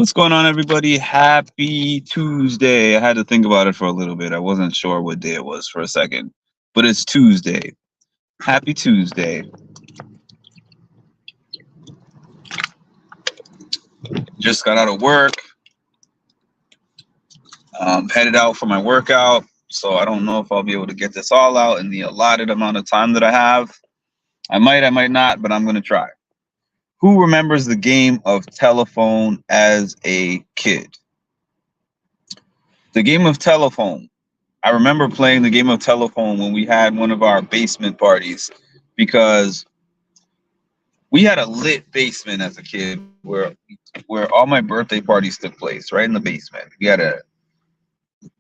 What's going on, everybody? Happy Tuesday. I had to think about it for a little bit. I wasn't sure what day it was for a second, but it's Tuesday. Happy Tuesday. Just got out of work, headed out for my workout. So I don't know if I'll be able to get this all out in the allotted amount of time that I have. I might not, but I'm going to try. Who remembers the game of telephone as a kid? The game of telephone. I remember playing the game of telephone when we had one of our basement parties because we had a lit basement as a kid where all my birthday parties took place, right in the basement.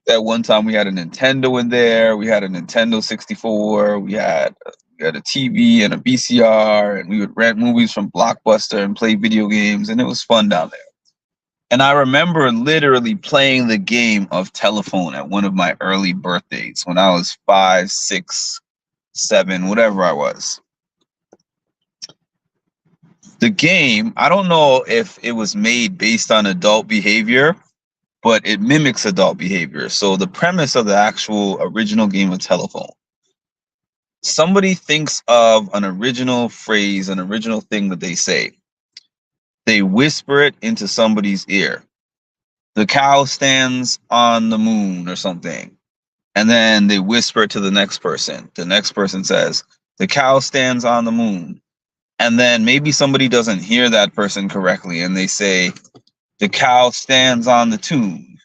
At one time we had a Nintendo in there. We had a Nintendo 64. We had a TV and a VCR, and we would rent movies from Blockbuster and play video games, and it was fun down there. And I remember literally playing the game of telephone at one of my early birthdays when I was 5, 6, 7, whatever I was. The game, I don't know if it was made based on adult behavior, but it mimics adult behavior. So the premise of the actual original game of telephone, somebody thinks of an original phrase, an original thing that they say. They whisper it into somebody's ear. The cow stands on the moon or something. And then they whisper it to the next person. The next person says, the cow stands on the moon. And then maybe somebody doesn't hear that person correctly and they say, the cow stands on the tune.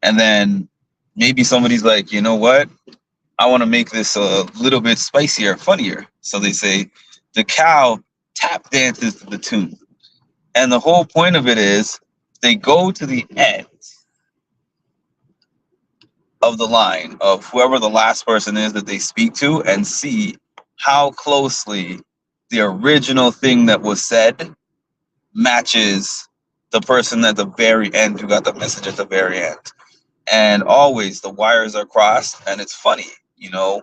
And then maybe somebody's like, you know what? I want to make this a little bit spicier, funnier. So they say, the cow tap dances to the tune. And the whole point of it is they go to the end of the line of whoever the last person is that they speak to and see how closely the original thing that was said matches the person at the very end who got the message at the very end. And always the wires are crossed, and it's funny, you know,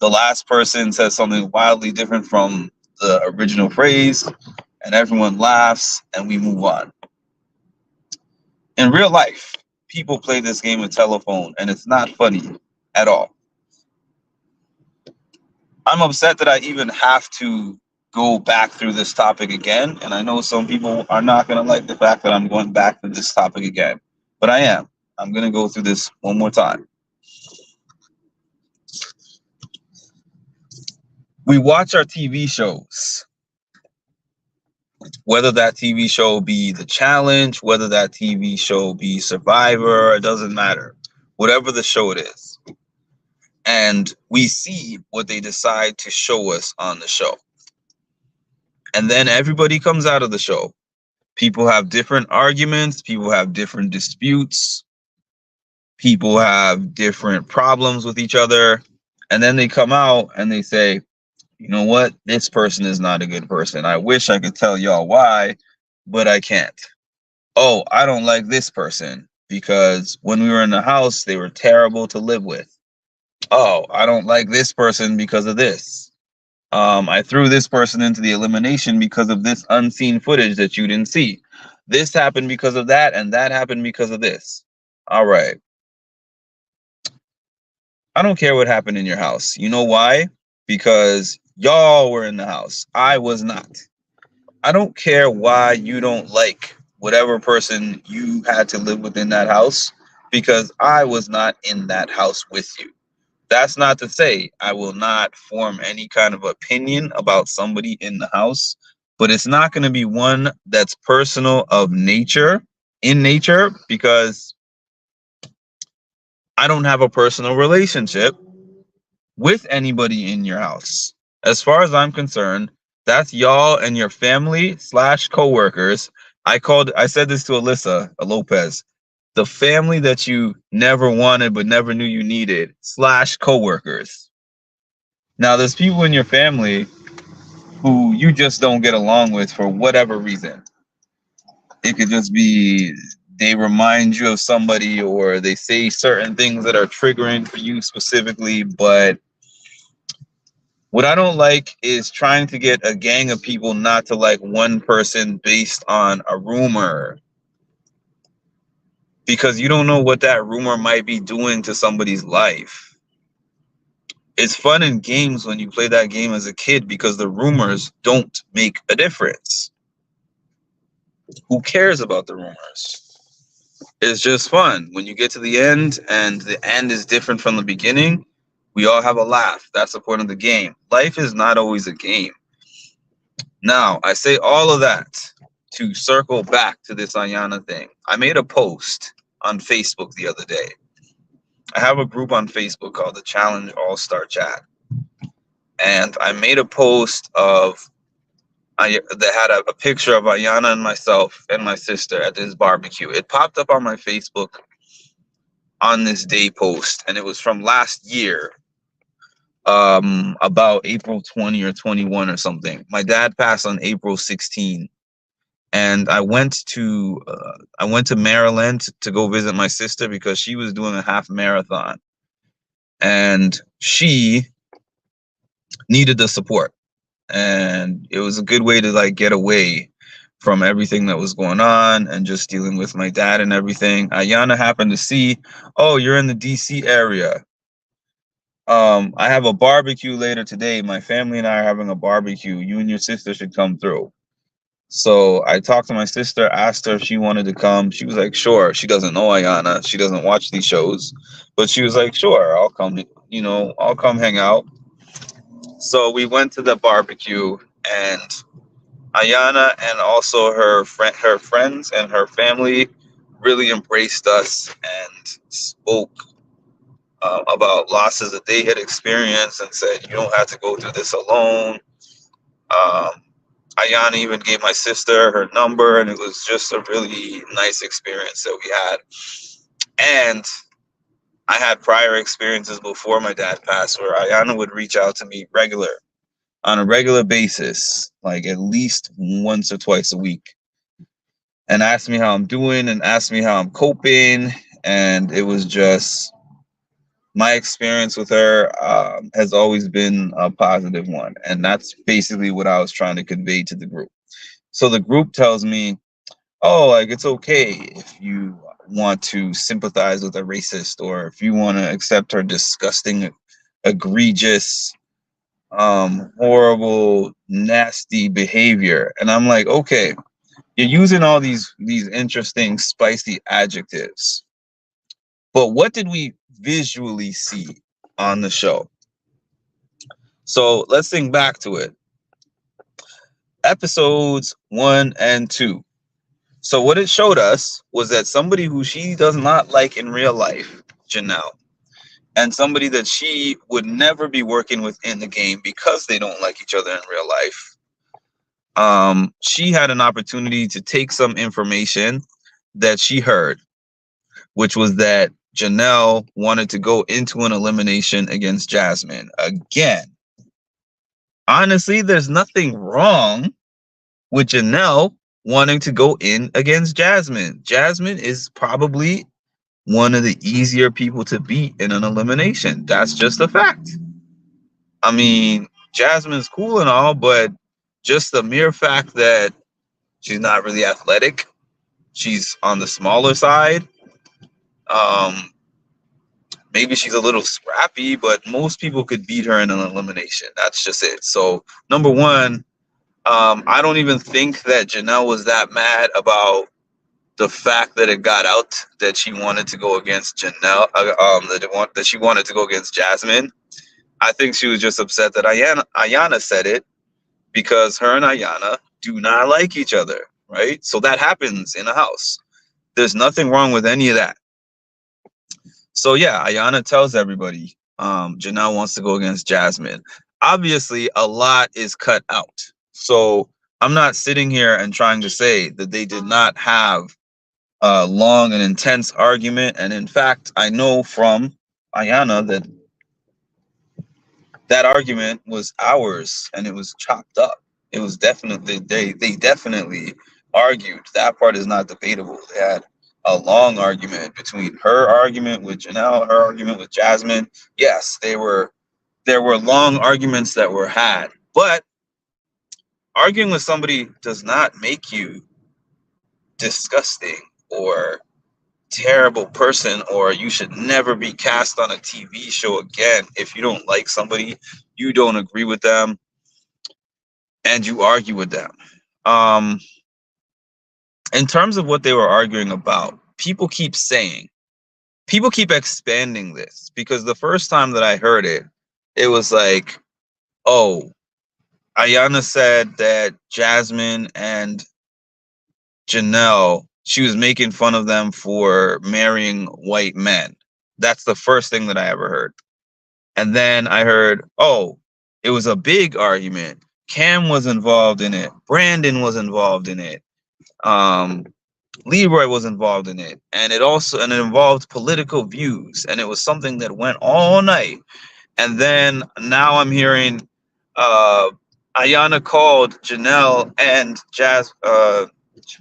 the last person says something wildly different from the original phrase, and everyone laughs, and we move on. In real life, people play this game of telephone, and it's not funny at all. I'm upset that I even have to go back through this topic again, and I know some people are not going to like the fact that I'm going back to this topic again, but I am. I'm going to go through this one more time. We watch our TV shows, whether that TV show be The Challenge, whether that TV show be Survivor, it doesn't matter. Whatever the show it is. And we see what they decide to show us on the show. And then everybody comes out of the show. People have different arguments. People have different disputes. People have different problems with each other. And then they come out and they say, you know what? This person is not a good person. I wish I could tell y'all why, but I can't. Oh, I don't like this person because when we were in the house, they were terrible to live with. Oh, I don't like this person because of this. I threw this person into the elimination because of this unseen footage that you didn't see. This happened because of that, and that happened because of this. All right. I don't care what happened in your house. You know why? Because y'all were in the house. I was not. I don't care why you don't like whatever person you had to live with in that house, because I was not in that house with you. That's not to say I will not form any kind of opinion about somebody in the house, but it's not going to be one that's personal in nature, because I don't have a personal relationship with anybody in your house. As far as I'm concerned, that's y'all and your family / coworkers. I said this to Alyssa Lopez, the family that you never wanted but never knew you needed / coworkers. Now, there's people in your family who you just don't get along with for whatever reason. It could just be they remind you of somebody, or they say certain things that are triggering for you specifically, but What I don't like is trying to get a gang of people not to like one person based on a rumor, because you don't know what that rumor might be doing to somebody's life. It's fun in games when you play that game as a kid because the rumors don't make a difference. Who cares about the rumors? It's just fun. When you get to the end and the end is different from the beginning, we all have a laugh. That's the point of the game. Life is not always a game. Now, I say all of that to circle back to this Ayana thing. I made a post on Facebook the other day. I have a group on Facebook called the Challenge All-Star Chat. And I made a post that had a picture of Ayana and myself and my sister at this barbecue. It popped up on my Facebook on this day post, and it was from last year, about April 20 or 21 or something. My dad passed on April 16, and I went to Maryland to go visit my sister because she was doing a half marathon, and she needed the support, and it was a good way to like get away from everything that was going on and just dealing with my dad and everything. Ayana happened to see, oh, you're in the DC area. I have a barbecue later today. My family and I are having a barbecue. You and your sister should come through. So I talked to my sister, asked her if she wanted to come. She was like, sure. She doesn't know Ayana. She doesn't watch these shows, but she was like, sure, I'll come, I'll come hang out. So we went to the barbecue, and Ayana and also her friends and her family really embraced us and spoke about losses that they had experienced and said, you don't have to go through this alone. Ayana even gave my sister her number, and it was just a really nice experience that we had. And I had prior experiences before my dad passed where Ayana would reach out to me on a regular basis, like at least once or twice a week, and ask me how I'm doing and ask me how I'm coping. And it was just, my experience with her has always been a positive one. And that's basically what I was trying to convey to the group. So the group tells me, oh, like, it's okay if you want to sympathize with a racist, or if you want to accept her disgusting, egregious, horrible, nasty behavior. And I'm like, okay, you're using all these interesting, spicy adjectives, but what did we visually see on the show? So let's think back to it. Episodes 1 and 2. So what it showed us was that somebody who she does not like in real life, Janelle, and somebody that she would never be working with in the game because they don't like each other in real life, she had an opportunity to take some information that she heard, which was that Janelle wanted to go into an elimination against Jasmine again. Honestly, there's nothing wrong with Janelle wanting to go in against Jasmine. Jasmine is probably one of the easier people to beat in an elimination. That's just a fact. I mean, Jasmine's cool and all, but just the mere fact that she's not really athletic, she's on the smaller side, maybe she's a little scrappy, but most people could beat her in an elimination. That's just it. So, number one, I don't even think that Janelle was that mad about the fact that it got out that she wanted to go against Janelle, that she wanted to go against Jasmine. I think she was just upset that Ayana said it, because her and Ayana do not like each other, right? So that happens in a house. There's nothing wrong with any of that. So yeah, Ayana tells everybody Janelle wants to go against Jasmine. Obviously, a lot is cut out. So I'm not sitting here and trying to say that they did not have a long and intense argument. And in fact, I know from Ayana that that argument was hours and it was chopped up. It was definitely, they definitely argued. That part is not debatable. They had a long argument between her argument with Janelle, her argument with Jasmine. Yes, they were There were long arguments that were had, but arguing with somebody does not make you disgusting or terrible person, or you should never be cast on a TV show again if you don't like somebody, you don't agree with them, and you argue with them. Um, in terms of what they were arguing about, people keep expanding this, because the first time that I heard it, it was like, oh, Ayana said that Jasmine and Janelle, she was making fun of them for marrying white men. That's the first thing that I ever heard. And then I heard, oh, it was a big argument. Cam was involved in it. Brandon was involved in it. Um, Leroy was involved in it. And it involved political views. And it was something that went all night. And then now I'm hearing uh, Ayana called Janelle and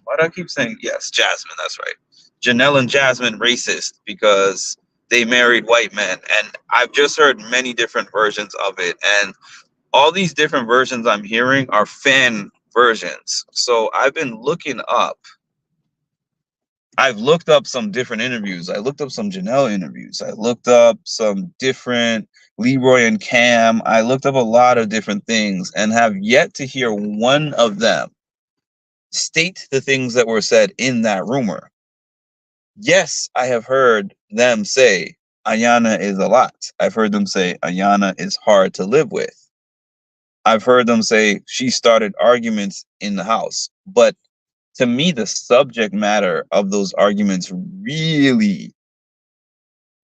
why do I keep saying yes, Jasmine? That's right. Janelle and Jasmine racist because they married white men, and I've just heard many different versions of it, and all these different versions I'm hearing are fan versions. So I've looked up some different interviews. I looked up some Janelle interviews. I looked up some different Leroy and Cam. I looked up a lot of different things and have yet to hear one of them state the things that were said in that rumor. Yes, I have heard them say Ayana is a lot. I've heard them say Ayana is hard to live with. I've heard them say she started arguments in the house. But to me, the subject matter of those arguments really,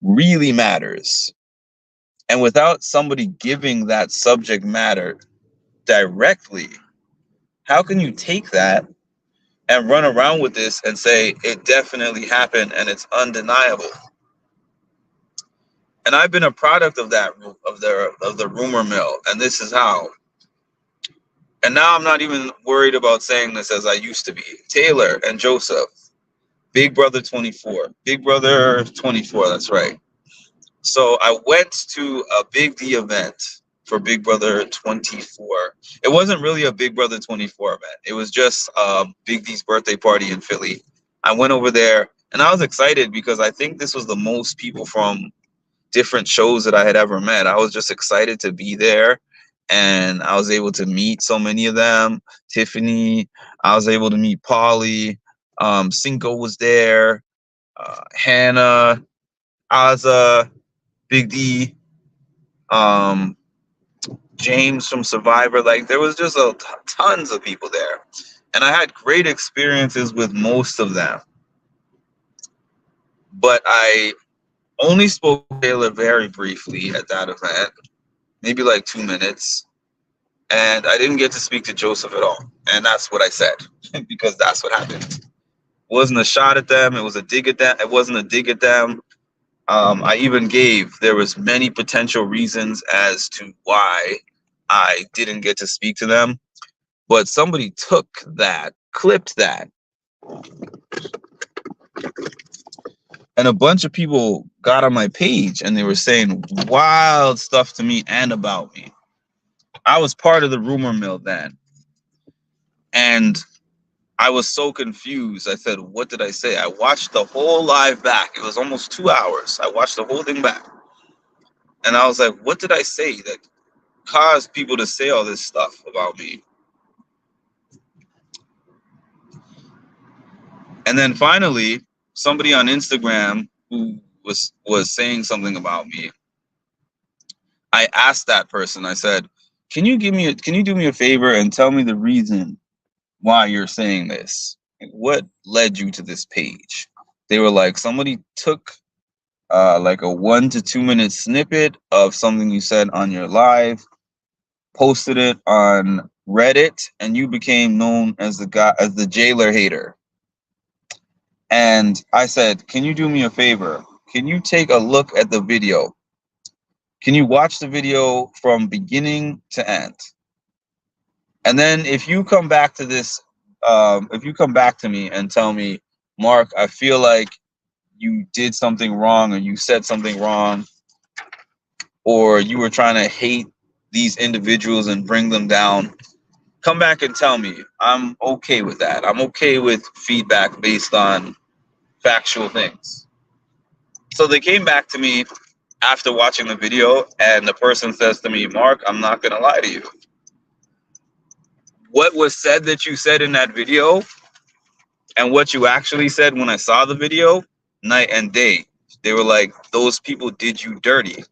really matters. And without somebody giving that subject matter directly, how can you take that and run around with this and say it definitely happened and it's undeniable? And I've been a product of that, of the rumor mill, and this is how. And now I'm not even worried about saying this as I used to be. Taylor and Joseph, Big Brother 24, Big Brother 24. That's right. So I went to a Big D event for Big Brother 24. It wasn't really a Big Brother 24 event. It was just Big D's birthday party in Philly. I went over there and I was excited because I think this was the most people from different shows that I had ever met. I was just excited to be there, and I was able to meet so many of them. Tiffany, I was able to meet Polly. Cinco was there. Hannah, Aza, Big D, um, James from Survivor. Like there was just tons of people there, and I had great experiences with most of them. But I only spoke to Taylor very briefly at that event, maybe like 2 minutes. And I didn't get to speak to Joseph at all. And that's what I said, because that's what happened. It wasn't a shot at them. It was a dig at them. It wasn't a dig at them. I even there was many potential reasons as to why I didn't get to speak to them. But somebody took that, clipped that, and a bunch of people got on my page and they were saying wild stuff to me and about me. I was part of the rumor mill then. And I was so confused. I said, what did I say? I watched the whole live back. It was almost 2 hours. I watched the whole thing back. And I was like, what did I say that caused people to say all this stuff about me? And then finally, somebody on Instagram who was saying something about me, I asked that person, I said, can you do me a favor and tell me the reason why you're saying this? What led you to this page? They were like, somebody took like a 1 to 2 minute snippet of something you said on your live, posted it on Reddit, and you became known as the jailer hater. And I said, can you do me a favor? Can you take a look at the video? Can you watch the video from beginning to end? And then if you come back to this, if you come back to me and tell me, Mark, I feel like you did something wrong or you said something wrong, or you were trying to hate these individuals and bring them down, come back and tell me. I'm okay with that. I'm okay with feedback based on factual things. So they came back to me after watching the video, and the person says to me, Mark, I'm not going to lie to you. What was said that you said in that video and what you actually said when I saw the video, night and day. They were like, those people did you dirty.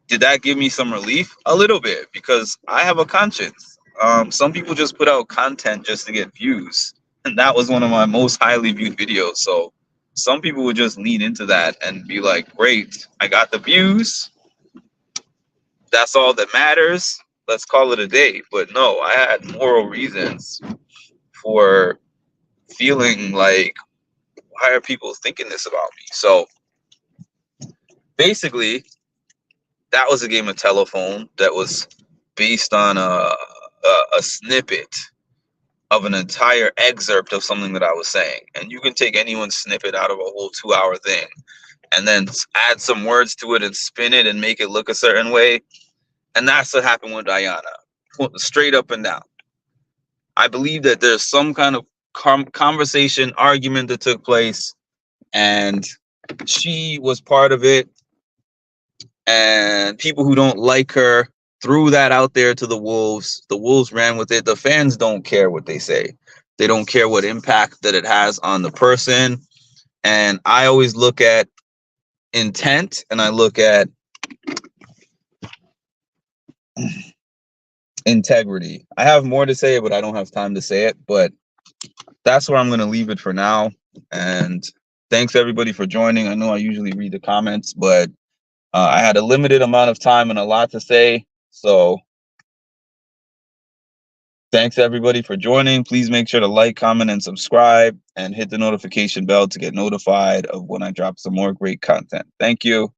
Did that give me some relief? A little bit, because I have a conscience. Some people just put out content just to get views, and that was one of my most highly viewed videos. So some people would just lean into that and be like, great, I got the views. That's all that matters. Let's call it a day. But no, I had moral reasons for feeling like, why are people thinking this about me? So basically, that was a game of telephone that was based on a snippet of an entire excerpt of something that I was saying. And you can take anyone's snippet out of a whole 2-hour thing and then add some words to it and spin it and make it look a certain way. And that's what happened with Diana, straight up and down. I believe that there's some kind of conversation, argument that took place, and she was part of it. And people who don't like her threw that out there to the Wolves. The Wolves ran with it. The fans don't care what they say. They don't care what impact that it has on the person. And I always look at intent, and I look at integrity. I have more to say, but I don't have time to say it. But that's where I'm going to leave it for now. And thanks everybody for joining. I know I usually read the comments, but I had a limited amount of time and a lot to say. So thanks everybody for joining. Please make sure to like, comment, and subscribe, and hit the notification bell to get notified of when I drop some more great content. Thank you.